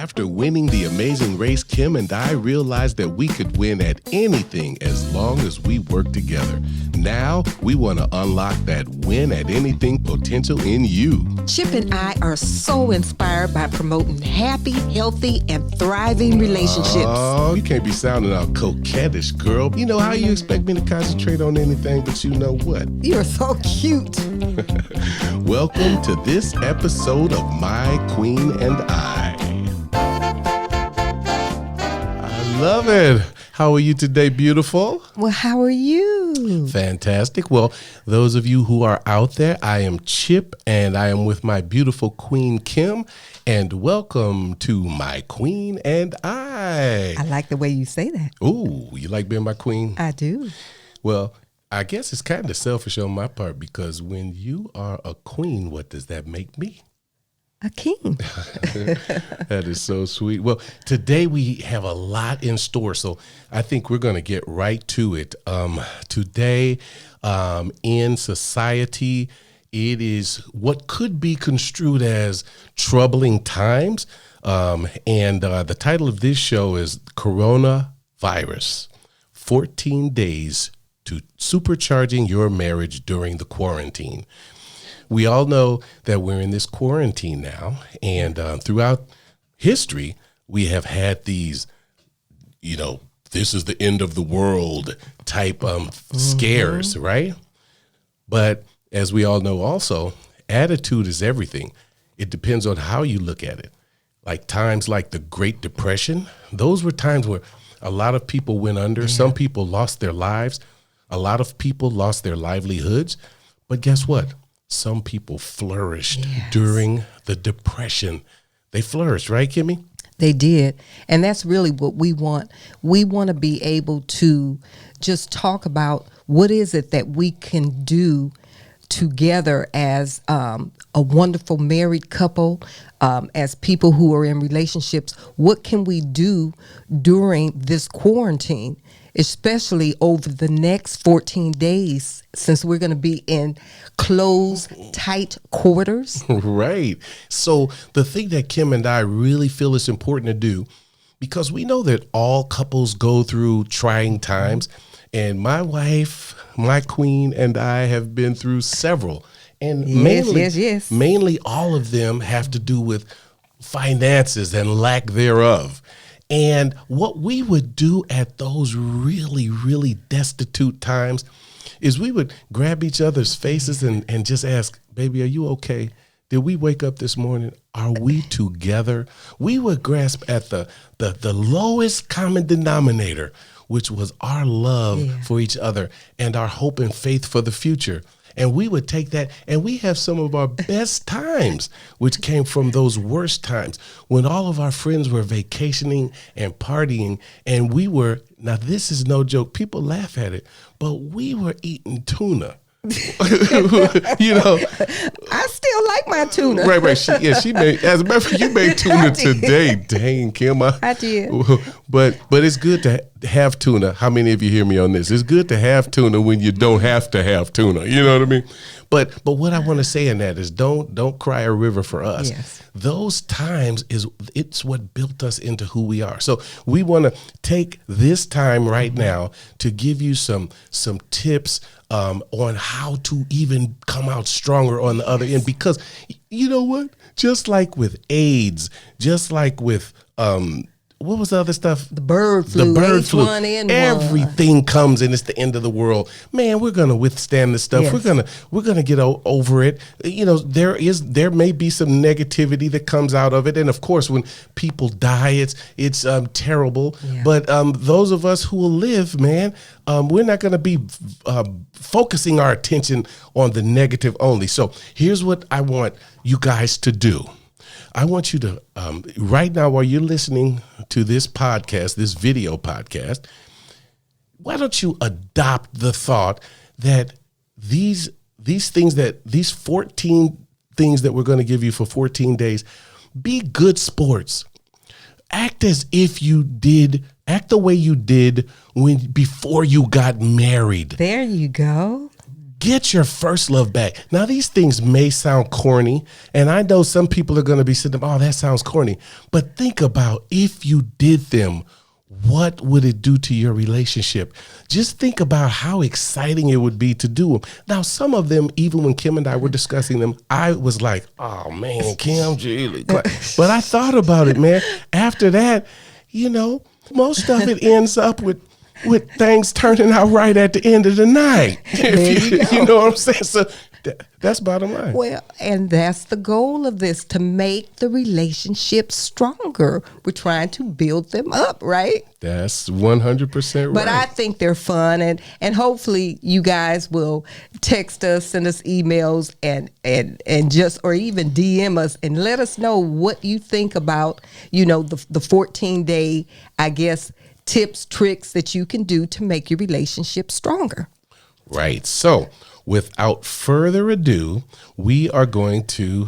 After winning the amazing race, Kim and I realized that we could win at anything as long as we work together. Now, we want to unlock that win at anything potential in you. Chip and I are so inspired by promoting happy, healthy, and thriving relationships. Oh, you can't be sounding all coquettish, girl. You know how you expect me to concentrate on anything, but you know what? You're so cute. Welcome to this episode of My Queen and I love it. How are you today, beautiful? Well, how are you? Fantastic. Well, those of you who are out there, I am Chip, and I am with my beautiful queen, Kim, and welcome to My Queen and I. I like the way you say that. Ooh, you like being my queen? I do. Well, I guess it's kind of selfish on my part because when you are a queen, what does that make me? A king. That is so sweet. Well, today we have a lot in store, so I think we're going to get right to it. Today, in society, it is what could be construed as troubling times, and the title of this show is Coronavirus, 14 Days to Supercharging Your Marriage During the Quarantine. We all know that we're in this quarantine now, and throughout history, we have had these, this is the end of the world type scares, right? But as we all know also, attitude is everything. It depends on how you look at it. Like times like the Great Depression, those were times where a lot of people went under. Yeah. Some people lost their lives. A lot of people lost their livelihoods. But guess what? Some people flourished during the Depression. They flourished, right, Kimmy? They did. And that's really what we want. We want to be able to just talk about what is it that we can do together as a wonderful married couple, as people who are in relationships. What can we do during this quarantine, especially over the next 14 days, since we're going to be in closed, tight quarters? Right. So the thing that Kim and I really feel is important to do, because we know that all couples go through trying times, and my wife, my queen, and I have been through several. And mainly all of them have to do with finances and lack thereof. And what we would do at those really, really destitute times is we would grab each other's faces and just ask, baby, are you okay? Did we wake up this morning? Are we together? We would grasp at the lowest common denominator, which was our love for each other and our hope and faith for the future. And we would take that, and we have some of our best times, which came from those worst times when all of our friends were vacationing and partying, and we were, now this is no joke, people laugh at it, but we were eating tuna. I still like my tuna. Right. She made, as a matter of fact, you made tuna today. Dang, Kim. I did. But it's good to have tuna. How many of you hear me on this? It's good to have tuna when you don't have to have tuna. You know what I mean? But what I want to say in that is don't cry a river for us. Yes. Those times it's what built us into who we are. So we want to take this time right now to give you some tips on how to even come out stronger on the other end. Because you know what? Just like with AIDS, just like with what was the other stuff? The bird flu. H1N1. Everything comes and it's the end of the world. Man, we're gonna withstand this stuff. Yes. We're gonna get over it. There may be some negativity that comes out of it, and of course, when people die, it's terrible. Yeah. But those of us who will live, man, we're not gonna be focusing our attention on the negative only. So here's what I want you guys to do. I want you to, right now while you're listening to this podcast, this video podcast, why don't you adopt the thought that these 14 things that we're going to give you for 14 days, be good sports. Act the way you did before you got married. There you go. Get your first love back. Now, these things may sound corny, and I know some people are going to be sitting there, oh, that sounds corny. But think about if you did them, what would it do to your relationship? Just think about how exciting it would be to do them. Now, some of them, even when Kim and I were discussing them, I was like, oh, man, Kim, Julie. But I thought about it, man. After that, most of it ends up with things turning out right at the end of the night. You know what I'm saying? So that's bottom line. Well, and that's the goal of this, to make the relationship stronger. We're trying to build them up, right? That's 100% right. But I think they're fun, and hopefully you guys will text us, send us emails, and just, or even DM us and let us know what you think about, the 14-day, I guess, tips, tricks that you can do to make your relationship stronger. Right. So without further ado, we are going to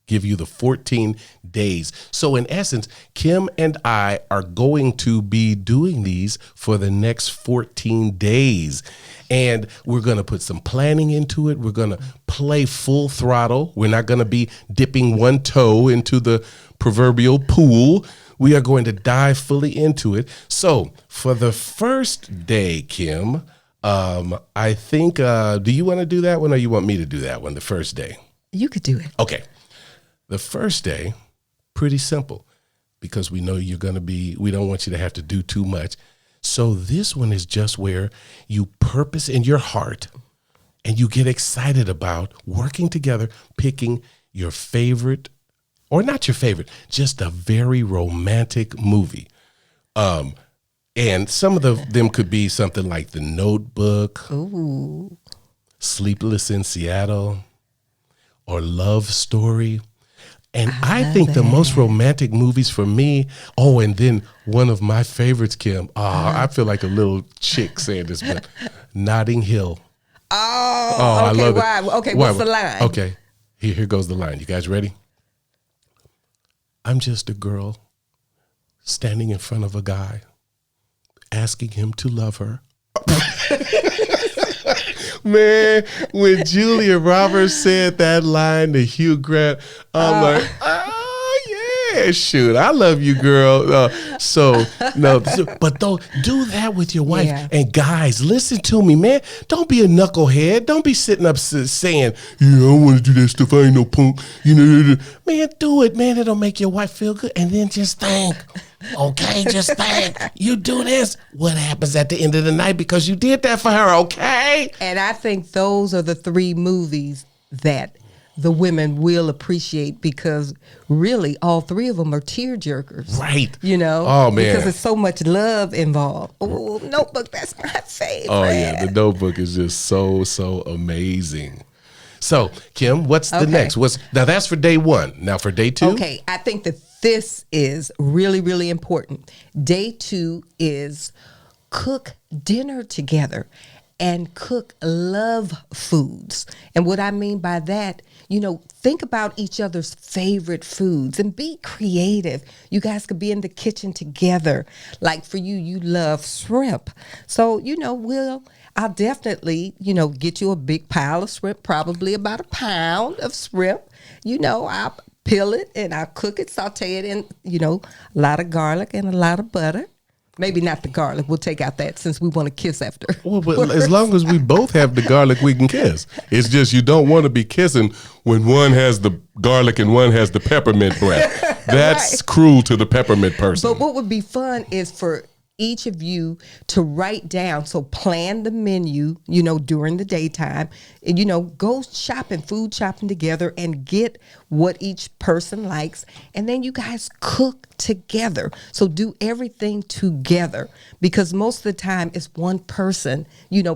give you the 14 days. So in essence, Kim and I are going to be doing these for the next 14 days. And we're going to put some planning into it. We're going to play full throttle. We're not going to be dipping one toe into the proverbial pool. We are going to dive fully into it. So for the first day, Kim, I think, do you want to do that one or you want me to do that one, the first day? You could do it. Okay. The first day, pretty simple, because we know we don't want you to have to do too much. So this one is just where you purpose in your heart and you get excited about working together, picking your favorite, or not your favorite, just a very romantic movie. And some of them could be something like The Notebook, Ooh. Sleepless in Seattle, or Love Story. And I think the most romantic movies for me, and then one of my favorites, Kim, I feel like a little chick saying this, but Notting Hill. Oh, I okay, love why? it. Okay, what's the line? Okay, here goes the line. You guys ready? I'm just a girl standing in front of a guy, asking him to love her. Man, when Julia Roberts said that line to Hugh Grant, I'm like, oh yeah, shoot, I love you, girl. But don't do that with your wife. Yeah. And guys, listen to me, man. Don't be a knucklehead. Don't be sitting up saying, yeah, I don't want to do that stuff. I ain't no punk. Man, do it, man. It'll make your wife feel good. And then just think. Okay, just think. You do this, what happens at the end of the night because you did that for her, okay? And I think those are the 3 movies that the women will appreciate, because really all 3 of them are tear jerkers. Right. Oh, man. Because there's so much love involved. Oh, Notebook, that's my favorite. Oh, yeah. The Notebook is just so amazing. So, Kim, what's the next? Now, that's for day 1. Now, for day 2? Okay, I think that this is really, really important. Day 2 is cook dinner together and cook love foods. And what I mean by that, think about each other's favorite foods and be creative. You guys could be in the kitchen together. Like for you, you love shrimp. So, I'll definitely, get you a big pile of shrimp, probably about a pound of shrimp. I'll peel it and I'll cook it, saute it in, a lot of garlic and a lot of butter. Maybe not the garlic. We'll take out that since we want to kiss after. Well, but as long as we both have the garlic, we can kiss. It's just you don't want to be kissing when one has the garlic and one has the peppermint breath. That's right. Cruel to the peppermint person. But what would be fun is for each of you to write down, so plan the menu, during the daytime, and, go food shopping together and get what each person likes. And then you guys cook together. So do everything together, because most of the time it's one person,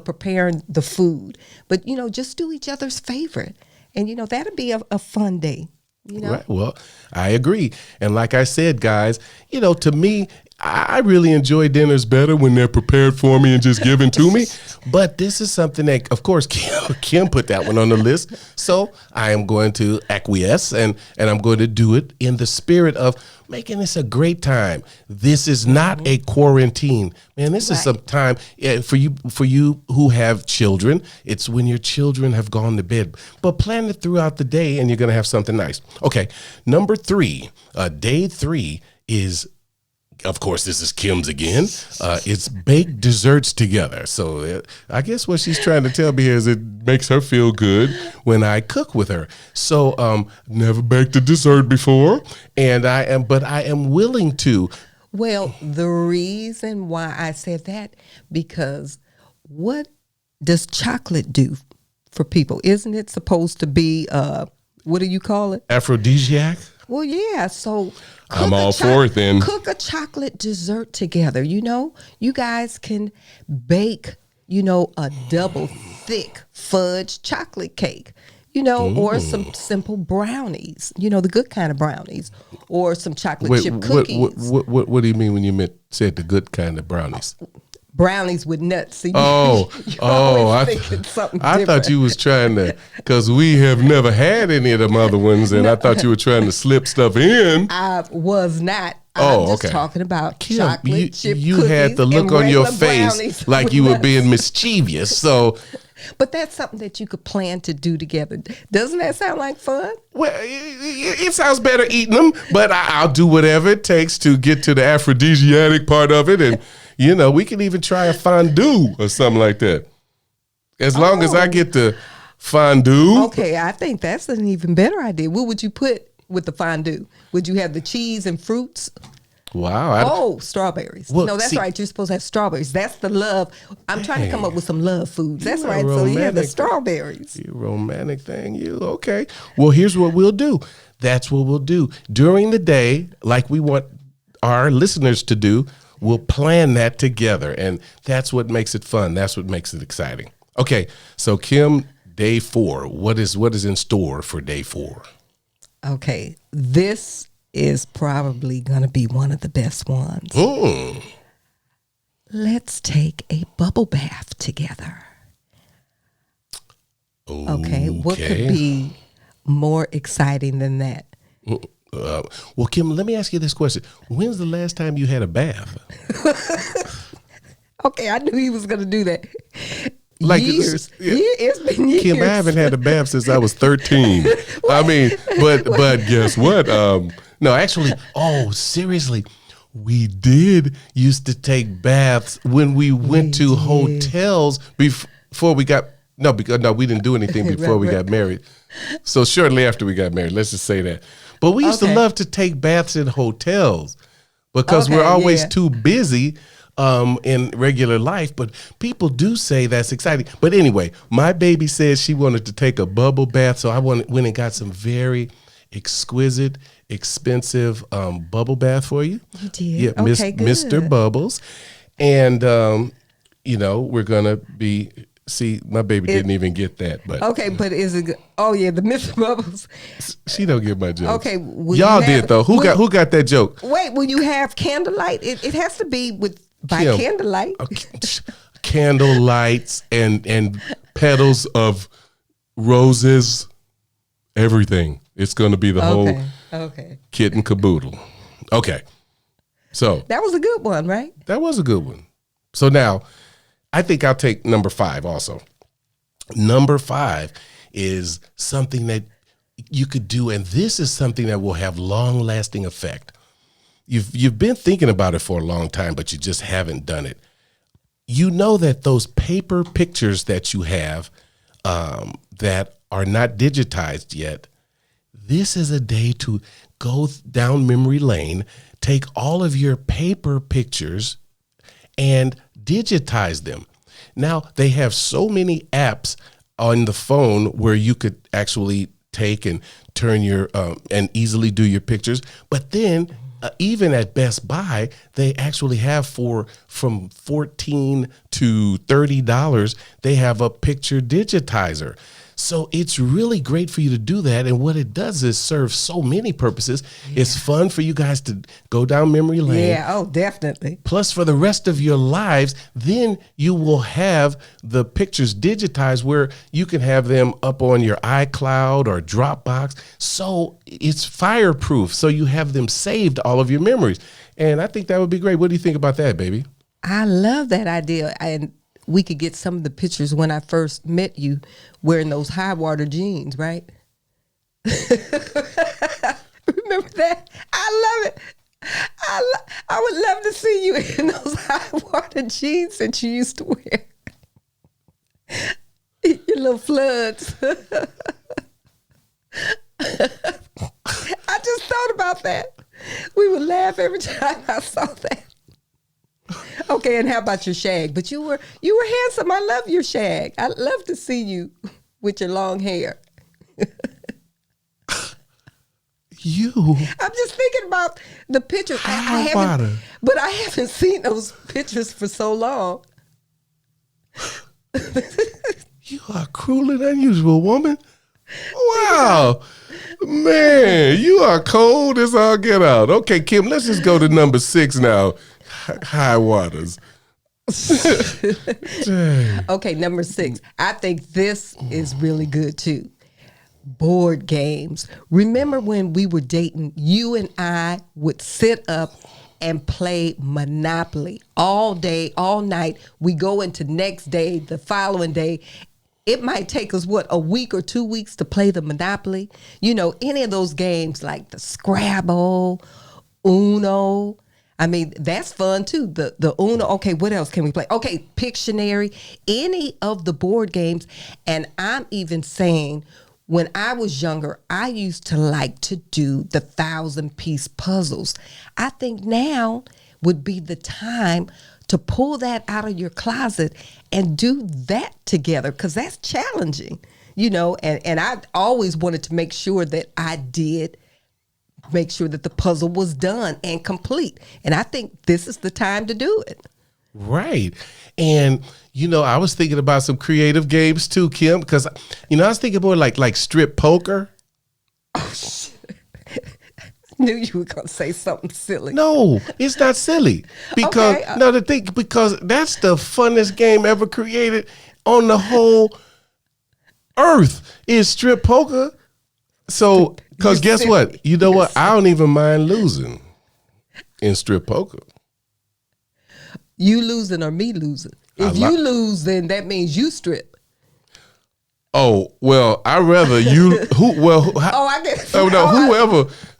preparing the food, but, just do each other's favorite. And, that'll be a fun day. Right. Well, I agree. And like I said, guys, to me, I really enjoy dinners better when they're prepared for me and just given to me. But this is something that, of course, Kim put that one on the list. So I am going to acquiesce, and I'm going to do it in the spirit of making this a great time. This is not a quarantine. Man, this is some time for you who have children. It's when your children have gone to bed. But plan it throughout the day, and you're going to have something nice. Okay, number 3, day 3 is, of course, this is Kim's again. It's bake desserts together. So I guess what she's trying to tell me here is it makes her feel good when I cook with her. So never baked a dessert before, and I am willing to. Well, the reason why I said that, because what does chocolate do for people? Isn't it supposed to be, what do you call it? Aphrodisiac? Well, yeah. So I'm all for it then. Cook a chocolate dessert together. You guys can bake, a double thick fudge chocolate cake, or some simple brownies, the good kind of brownies, or some chocolate chip cookies. What do you mean when you said the good kind of brownies? Brownies with nuts. So I thought you was trying to, because we have never had any of them other ones, and I thought you were trying to slip stuff in. I was not. I'm just talking about Kim, chocolate chip you cookies. You had the look on your face like you were being mischievous. So, but that's something that you could plan to do together. Doesn't that sound like fun? Well, it sounds better eating them, but I'll do whatever it takes to get to the aphrodisiac part of it, and we can even try a fondue or something like that. As long as I get the fondue. Okay, I think that's an even better idea. What would you put with the fondue? Would you have the cheese and fruits? Wow. Strawberries. Well, no, that's right. You're supposed to have strawberries. That's the love. I'm trying to come up with some love foods. That's right. So you have the strawberries. You romantic thing. Okay. Well, here's what we'll do. That's what we'll do. During the day, like we want our listeners to do, we'll plan that together. And that's what makes it fun. That's what makes it exciting. Okay. So Kim, day 4. What is in store for day 4? Okay. This is probably going to be one of the best ones. Let's take a bubble bath together. Okay. What could be more exciting than that? Well, Kim, let me ask you this question. When's the last time you had a bath? Okay, I knew he was going to do that. Like years. It's been years. Kim, I haven't had a bath since I was 13. I mean, but guess what? No, actually, seriously, we did used to take baths when we went to hotels before we got, no, we didn't do anything before we got married. So shortly after we got married, let's just say that. But we used to love to take baths in hotels because we're always too busy in regular life, but people do say that's exciting. But anyway, my baby said she wanted to take a bubble bath, so I went and got some very exquisite, expensive bubble bath for you. You did? Yeah, okay, good. Mr. Bubbles. And, we're going to be, see, my baby didn't even get that. But okay, but is it good? Oh, yeah, the Mr. Bubbles. She don't get my joke. Okay. Y'all did, though. Who got that joke? Wait, will you have candlelight? It has to be by Kim, candlelight. Candle lights and petals of roses, everything. It's going to be the whole kit and caboodle. Okay. So. That was a good one, right? That was a good one. So now, I think I'll take number 5 also. Number 5 is something that you could do, and this is something that will have long-lasting effect. You've been thinking about it for a long time, but you just haven't done it. You know that those paper pictures that you have that are not digitized yet, this is a day to go down memory lane, take all of your paper pictures and digitize them. Now, they have so many apps on the phone where you could actually take and turn your and easily do your pictures. But then even at Best Buy, they actually have from $14 to $30, they have a picture digitizer. So it's really great for you to do that. And what it does is serve so many purposes. Yeah. It's fun for you guys to go down memory lane. Yeah, oh, definitely. Plus, for the rest of your lives, then you will have the pictures digitized where you can have them up on your iCloud or Dropbox. So it's fireproof. So you have them saved, all of your memories. And I think that would be great. What do you think about that, baby? I love that idea. And we could get some of the pictures when I first met you wearing those high water jeans, right? Remember that? I love it. I would love to see you in those high water jeans that you used to wear. Your little floods. I just thought about that. We would laugh every time I saw that. Okay, and how about your shag? But you were handsome. I love your shag. I love to see you with your long hair. I'm just thinking about the pictures. But I haven't seen those pictures for so long. You are cruel and unusual, woman. Wow. Man, you are cold as all get out. Okay, Kim, let's just go to number 6 now. High waters. Okay, number 6. I think this is really good too. Board games. Remember when we were dating, you and I would sit up and play Monopoly all day, all night. We go into next day, the following day. It might take us, a week or 2 weeks to play the Monopoly. You know, any of those games like the Scrabble, Uno. I mean, that's fun too. The Uno. Okay, what else can we play? Okay, Pictionary, any of the board games. And I'm even saying, when I was younger, I used to like to do the 1,000-piece puzzles. I think now would be the time to pull that out of your closet and do that together, because that's challenging, you know, and I always wanted to make sure that I did make sure that the puzzle was done and complete. And I think this is the time to do it. Right. And, you know, I was thinking about some creative games too, Kim, because, you know, I was thinking more like strip poker. Oh, shit. I knew you were going to say something silly. No, it's not silly. Because, because that's the funnest game ever created on the whole earth is strip poker. So, because guess what? You know what? I don't even mind losing in strip poker. You losing or me losing? If you lose, then that means you strip. Oh, well, I'd rather you. I guess. Oh no,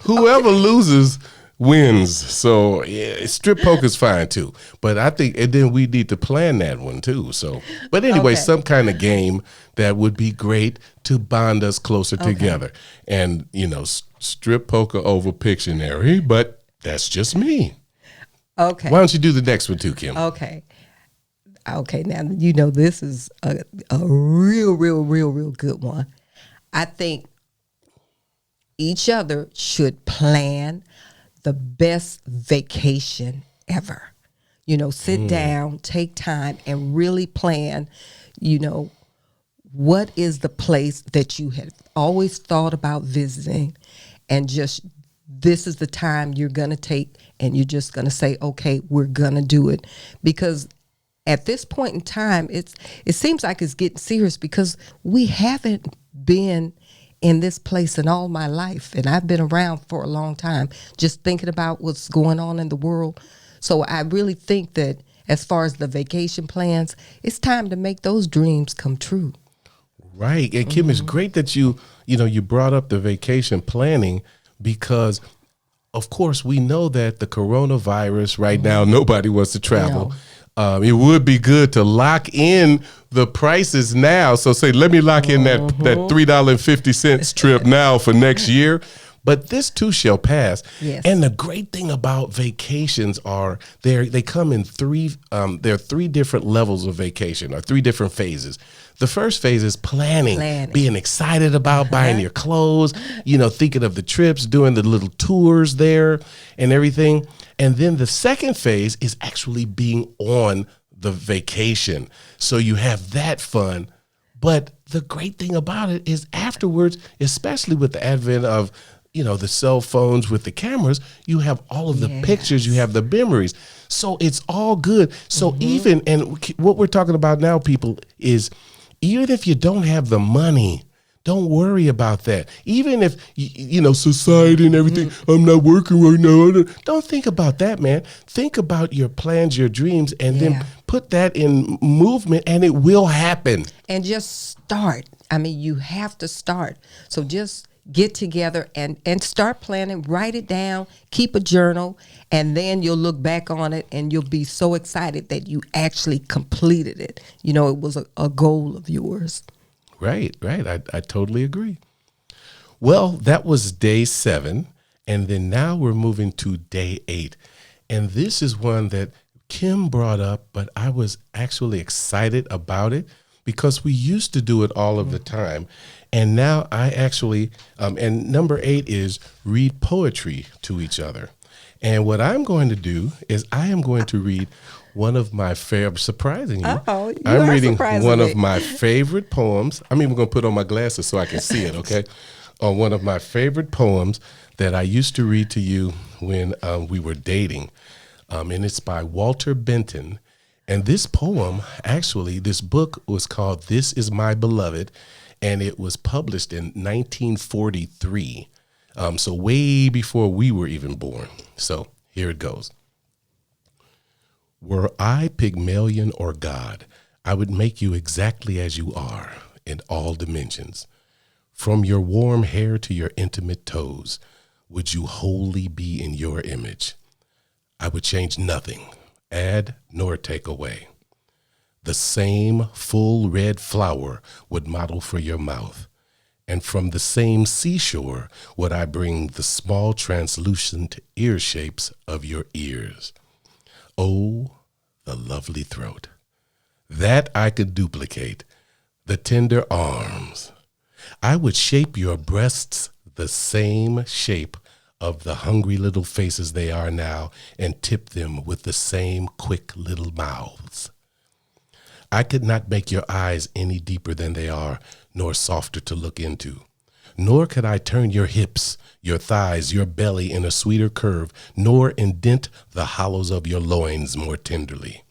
whoever loses wins. So yeah, strip poker's fine too. But I think, and then we need to plan that one too. So, but anyway, some kind of game that would be great to bond us closer together. And you know, strip poker over Pictionary. But that's just me. Okay. Why don't you do the next one too, Kim? Okay. Now, you know, this is a real good one. I think each other should plan the best vacation ever. You know, sit down, take time, and really plan, you know, what is the place that you had always thought about visiting, and just this is the time you're going to take, and you're just going to say, okay, we're going to do it. Because at this point in time, it seems like it's getting serious, because we haven't been in this place in all my life. And I've been around for a long time, just thinking about what's going on in the world. So I really think that as far as the vacation plans, it's time to make those dreams come true. Right. And Kim, it's great that you brought up the vacation planning, because of course we know that the coronavirus right now, nobody wants to travel. No. It would be good to lock in the prices now. So say, let me lock in that $3.50 trip now for next year. But this too shall pass. Yes. And the great thing about vacations are they come in there are 3 different levels of vacation, or 3 different phases. The first phase is planning. Being excited about buying your clothes, you know, thinking of the trips, doing the little tours there and everything. And then the second phase is actually being on the vacation. So you have that fun. But the great thing about it is afterwards, especially with the advent of, the cell phones with the cameras, you have all of the pictures, you have the memories. So it's all good. So what we're talking about now, people, is even if you don't have the money, don't worry about that. Even if, society and everything, I'm not working right now. Don't think about that, man. Think about your plans, your dreams, and then put that in movement, and it will happen. And just start. I mean, you have to start. So just get together and start planning. Write it down. Keep a journal. And then you'll look back on it, and you'll be so excited that you actually completed it. It was a goal of yours. Right. I totally agree. Well, that was day 7. And then now we're moving to day 8. And this is one that Kim brought up, but I was actually excited about it because we used to do it all of the time. And now I actually, and number 8 is read poetry to each other. And what I'm going to do is I am going to read one of my favorite, surprisingly, I'm reading one of my favorite poems. I'm even going to put on my glasses so I can see it, okay? One of my favorite poems that I used to read to you when we were dating. And it's by Walter Benton. And this poem, actually, this book was called This Is My Beloved, and it was published in 1943. So way before we were even born. So here it goes. Were I Pygmalion or God, I would make you exactly as you are in all dimensions. From your warm hair to your intimate toes, would you wholly be in your image? I would change nothing, add nor take away. The same full red flower would model for your mouth, and from the same seashore would I bring the small translucent ear shapes of your ears. Oh, the lovely throat. That I could duplicate. The tender arms. I would shape your breasts the same shape of the hungry little faces they are now and tip them with the same quick little mouths. I could not make your eyes any deeper than they are, nor softer to look into. Nor could I turn your hips, your thighs, your belly in a sweeter curve, nor indent the hollows of your loins more tenderly,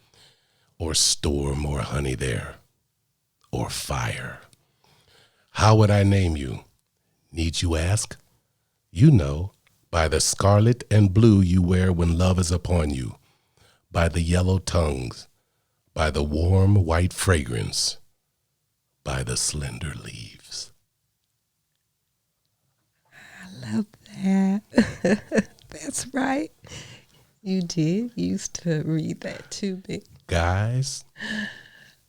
or store more honey there, or fire. How would I name you? Need you ask? You know, by the scarlet and blue you wear when love is upon you, by the yellow tongues, by the warm white fragrance, by the slender leaves. I love that. That's right. You used to read that to me. Guys,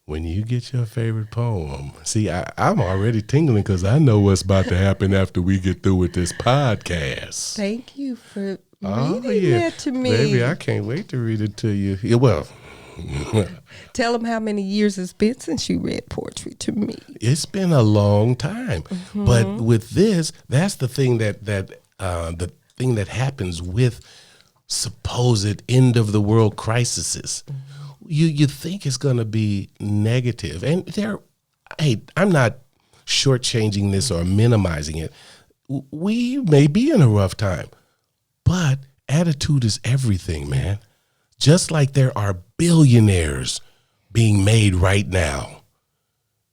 when you get your favorite poem, see, I'm already tingling because I know what's about to happen after we get through with this podcast. Thank you for reading that to me. Baby, I can't wait to read it to you. Yeah, well, tell them how many years it's been since you read poetry to me. It's been a long time. But with this, that's the thing that happens with supposed end of the world crises. You think it's going to be negative, and I'm not shortchanging this or minimizing it. We may be in a rough time, but attitude is everything, man. Just like there are billionaires being made right now,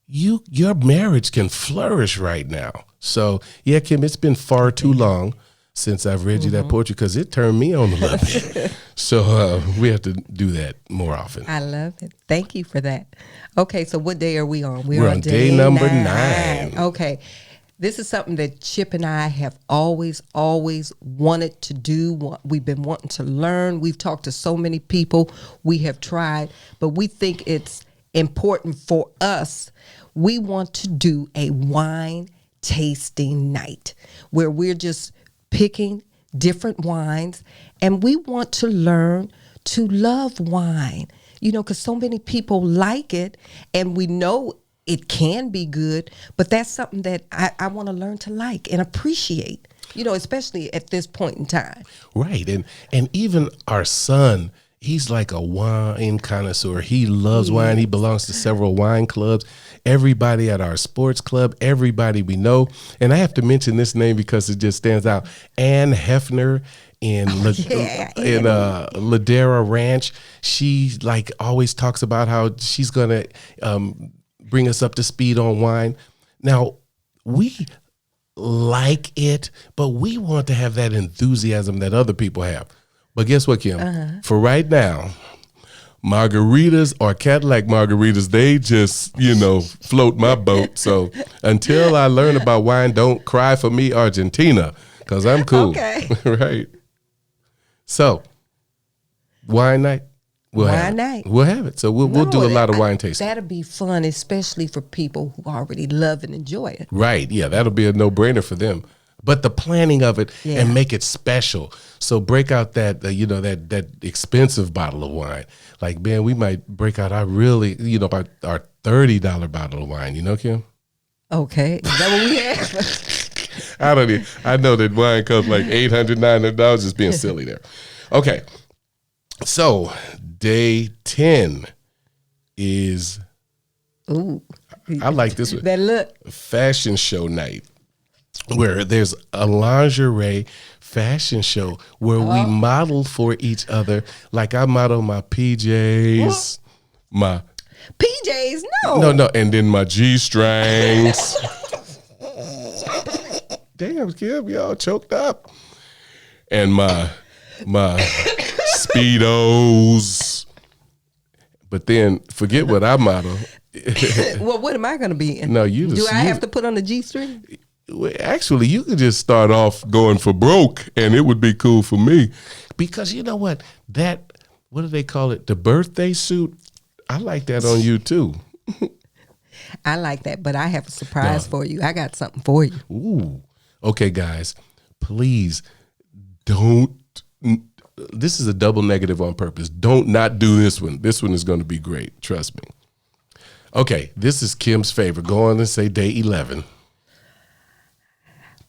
your marriage can flourish right now. So yeah, Kim, it's been far too long since I've read you that poetry because it turned me on a little bit. So we have to do that more often. I love it. Thank you for that. Okay, so what day are we on? We're on day number 9. Okay. This is something that Chip and I have always wanted to do. We've been wanting to learn. We've talked to so many people. We have tried, but we think it's important for us. We want to do a wine tasting night where we're just picking different wines, and we want to learn to love wine, because so many people like it, and we know it can be good, but that's something that I want to learn to like and appreciate, especially at this point in time. Right. And even our son, he's like a wine connoisseur. He loves wine. He belongs to several wine clubs. Everybody at our sports club, everybody we know. And I have to mention this name because it just stands out. Ann Hefner in Ladera Ranch. She like always talks about how she's going to bring us up to speed on wine. Now, we like it, but we want to have that enthusiasm that other people have. But guess what, Kim? For right now, margaritas or Cadillac margaritas, they just, float my boat. So until I learn about wine, don't cry for me, Argentina, because I'm cool. Okay. Right. So, wine night. We'll have it. So we'll do a lot of wine tasting. That'll be fun, especially for people who already love and enjoy it. Right. Yeah, that'll be a no-brainer for them. But the planning of it and make it special. So break out that that expensive bottle of wine. Like, man, we might break out our our $30 bottle of wine. You know, Kim? Okay. Is that what we have? I know that wine costs like $800, $900. Just being silly there. Okay. So day 10 is. Ooh. I like this one. That look. Fashion show night, where there's a lingerie fashion show where we model for each other. Like I model my PJs, my PJs, no, and then my G-strings. Damn, Kim, y'all choked up. And my Speedos. But then forget what I model. Well, what am I going to be in? No, Do I have to put on the G-string? Actually, you could just start off going for broke, and it would be cool for me. Because you know what? What do they call it? The birthday suit? I like that on you, too. I like that, but I have a surprise for you. I got something for you. Ooh. Okay, guys, please don't. This is a double negative on purpose. Don't not do this one. This one is going to be great. Trust me. Okay, this is Kim's favorite. Go on and say day 11.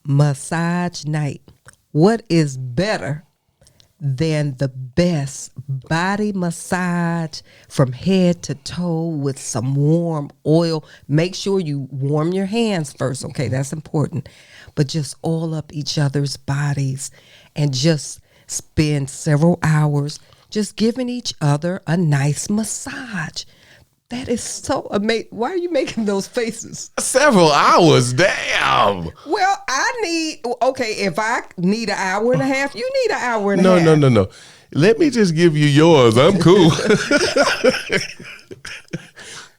Massage night. What is better than the best body massage from head to toe with some warm oil? Make sure you warm your hands first, okay? That's important. But just oil up each other's bodies and just spend several hours just giving each other a nice massage. That is so amazing. Why are you making those faces? Several hours, damn. Well, if I need an hour and a half, you need an hour and a half. No. Let me just give you yours. I'm cool.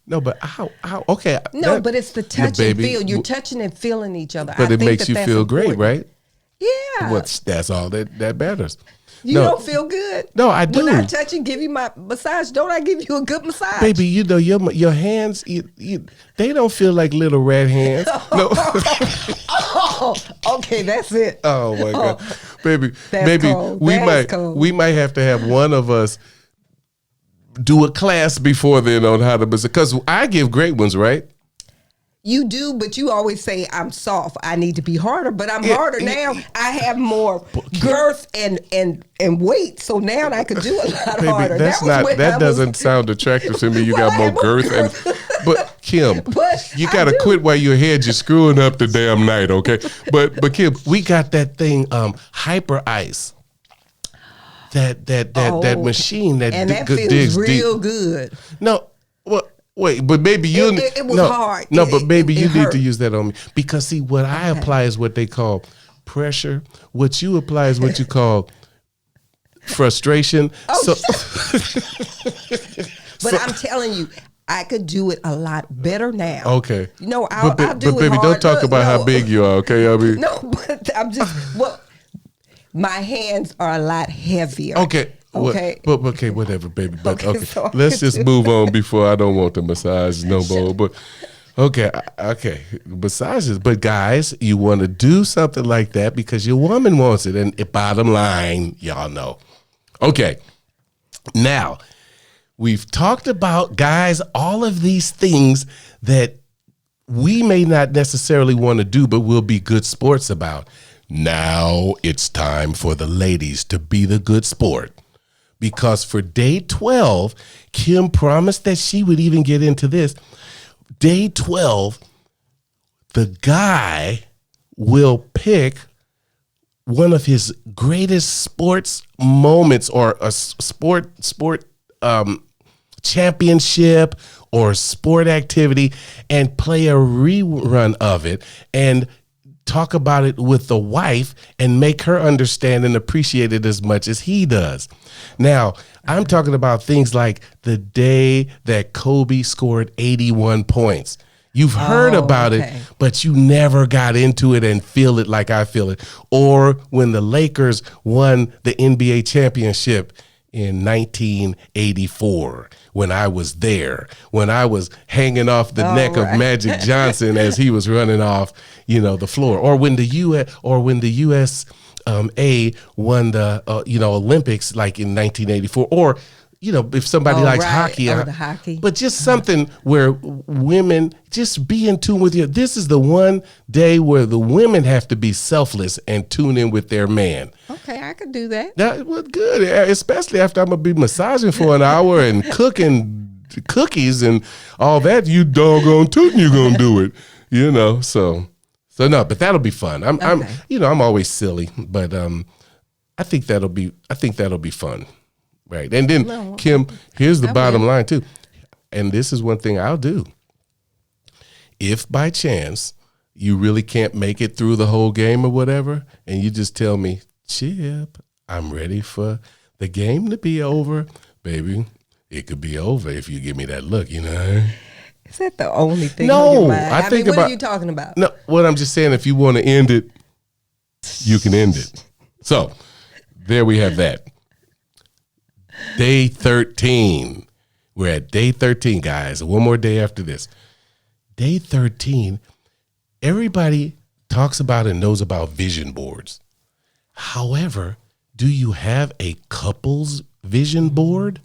No, but how? Okay. No, but it's the touch and feel. You're touching and feeling each other. But it makes you feel great, right? Yeah. That's all that matters. You don't feel good? No, I do. When I touch and give you my massage, don't I give you a good massage? Baby, your hands, they don't feel like little rat hands. No. Oh, okay, that's it. Oh my God. Baby, cold. we might have to have one of us do a class before then on how to massage, because I give great ones, right? You do, but you always say I'm soft. I need to be harder, but I'm harder now. I have more girth and weight, so now I could do a lot harder. That doesn't sound attractive to me. You got more girth but Kim, you gotta quit while your head you're screwing up the damn night, okay? But Kim, we got that thing, Hyper Ice. That machine that feels digs real deep. Good. No, well. Wait, but maybe you. It was hard. No, but maybe you need to use that on me, because see, what I apply is what they call pressure. What you apply is what you call frustration. But I'm telling you, I could do it a lot better now. Okay. I'll do it. But baby, don't talk about how big you are, okay? No, but I'm just my hands are a lot heavier. Okay. Okay. But okay, whatever, baby. But okay. So Let's just move on before I don't want the massage no more. But okay. Massages. But guys, you want to do something like that because your woman wants it. And bottom line, y'all know. Okay. Now, we've talked about, guys, all of these things that we may not necessarily want to do, but we'll be good sports about. Now it's time for the ladies to be the good sport. because for day 12, Kim promised that she would even get into this. Day 12, the guy will pick one of his greatest sports moments, or a sport championship or sport activity, and play a rerun of it and talk about it with the wife and make her understand and appreciate it as much as he does. Now, I'm talking about things like the day that Kobe scored 81 points. You've heard about it, but you never got into it and feel it like I feel it. Or when the Lakers won the NBA championship in 1984, when I was there, when I was hanging off the neck of Magic Johnson as he was running off, the floor. Or when the US A won the Olympics, like in 1984. Or if somebody likes hockey, the hockey. But just something where women just be in tune with you. This is the one day where the women have to be selfless and tune in with their man. Okay, I could do that. That was good, especially after I'm going to be massaging for an hour and cooking cookies and all that. You doggone tootin', you're going to do it, So no, but that'll be fun. I'm always silly, but I think that'll be fun. Right. And then, Kim, here's the bottom line, too. And this is one thing I'll do. If by chance you really can't make it through the whole game or whatever, and you just tell me, Chip, I'm ready for the game to be over, baby, it could be over if you give me that look, Is that the only thing on your mind? I think what are you talking about? No, what I'm just saying, if you want to end it, you can end it. So, there we have that. Day 13. We're at day 13, guys. One more day after this. Day 13, everybody talks about and knows about vision boards. However, do you have a couple's vision board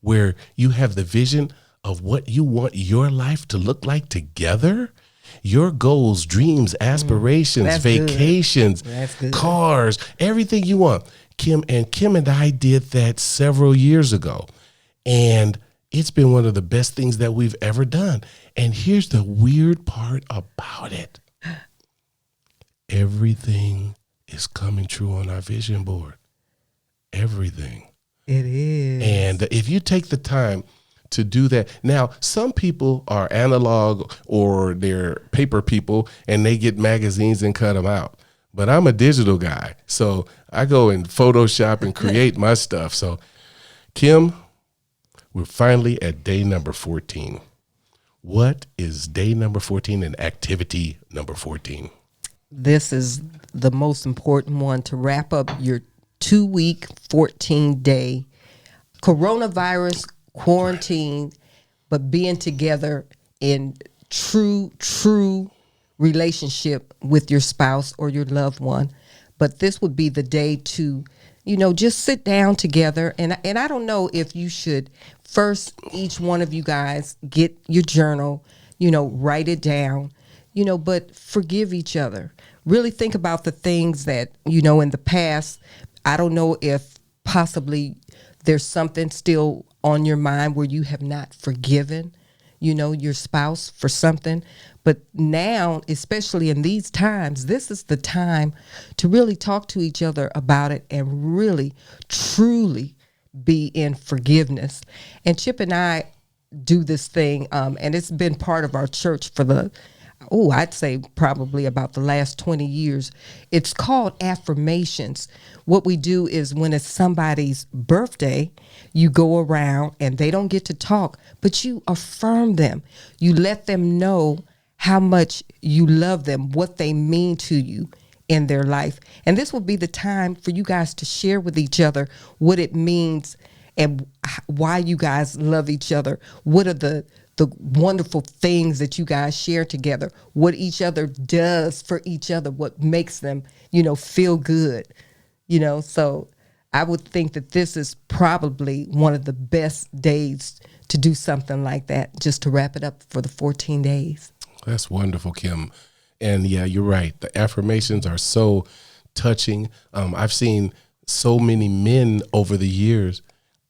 where you have the vision of what you want your life to look like together? Your goals, dreams, aspirations, vacations, cars, everything you want. Kim and I did that several years ago, and it's been one of the best things that we've ever done. And here's the weird part about it. Everything is coming true on our vision board. Everything. It is. And if you take the time to do that. Now, some people are analog or they're paper people and they get magazines and cut them out. But I'm a digital guy, so I go and Photoshop and create my stuff. So, Kim, we're finally at day number 14. What is day number 14 and activity number 14? This is the most important one to wrap up your 2-week, 14-day coronavirus quarantine, but being together in true relationship with your spouse or your loved one. But this would be the day to, just sit down together. And I don't know if you should first, each one of you guys, get your journal, write it down, but forgive each other. Really think about the things that, in the past. I don't know if possibly there's something still on your mind where you have not forgiven, your spouse for something. But now, especially in these times, this is the time to really talk to each other about it and really, truly be in forgiveness. And Chip and I do this thing, and it's been part of our church for I'd say probably about the last 20 years. It's called affirmations. What we do is when it's somebody's birthday, you go around and they don't get to talk, but you affirm them. You let them know how much you love them, what they mean to you in their life. And this will be the time for you guys to share with each other what it means and why you guys love each other. What are the wonderful things that you guys share together, what each other does for each other, what makes them, feel good, So I would think that this is probably one of the best days to do something like that, just to wrap it up for the 14 days. That's wonderful, Kim. And yeah, you're right. The affirmations are so touching. I've seen so many men over the years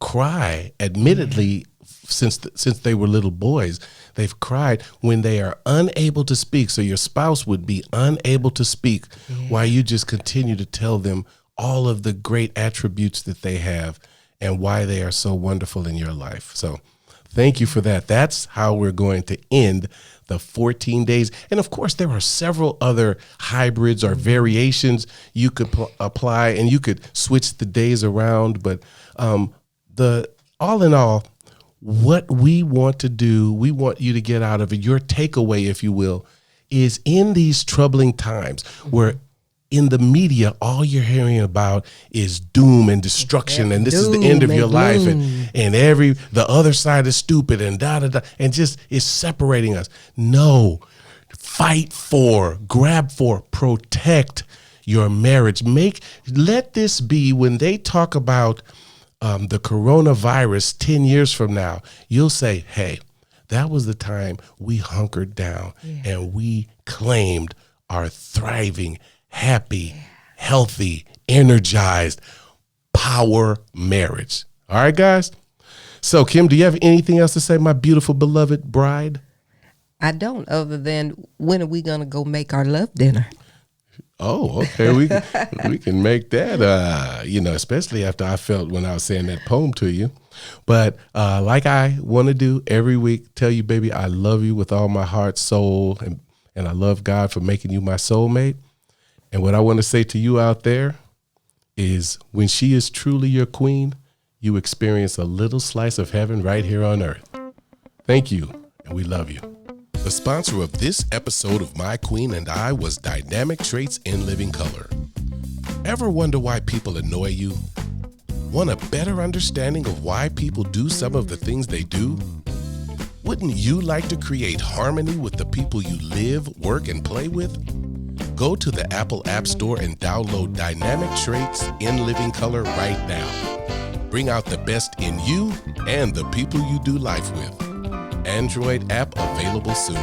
cry, admittedly, since they were little boys, they've cried when they are unable to speak. So your spouse would be unable to speak while you just continue to tell them all of the great attributes that they have and why they are so wonderful in your life. So thank you for that. That's how we're going to end the 14 days. And of course, there are several other hybrids or variations you could apply, and you could switch the days around. But all in all, what we want to do, we want you to get out of it, your takeaway, if you will, is in these troubling times where in the media, all you're hearing about is doom and destruction, and this is the end of your life, and the other side is stupid, and and just is separating us. No, fight for, grab for, protect your marriage. Let this be, when they talk about the coronavirus 10 years from now, you'll say, hey, that was the time we hunkered down and we claimed our thriving, happy, healthy, energized, power marriage. All right, guys? So, Kim, do you have anything else to say, my beautiful, beloved bride? I don't, other than when are we going to go make our love dinner? Oh, okay. We can make that, especially after I felt when I was saying that poem to you. But like I want to do every week, tell you, baby, I love you with all my heart, soul, and I love God for making you my soulmate. And what I want to say to you out there is, when she is truly your queen, you experience a little slice of heaven right here on earth. Thank you, and we love you. The sponsor of this episode of My Queen and I was Dynamic Traits in Living Color. Ever wonder why people annoy you? Want a better understanding of why people do some of the things they do? Wouldn't you like to create harmony with the people you live, work, and play with? Go to the Apple App Store and download Dynamic Traits in Living Color right now. Bring out the best in you and the people you do life with. Android app available soon.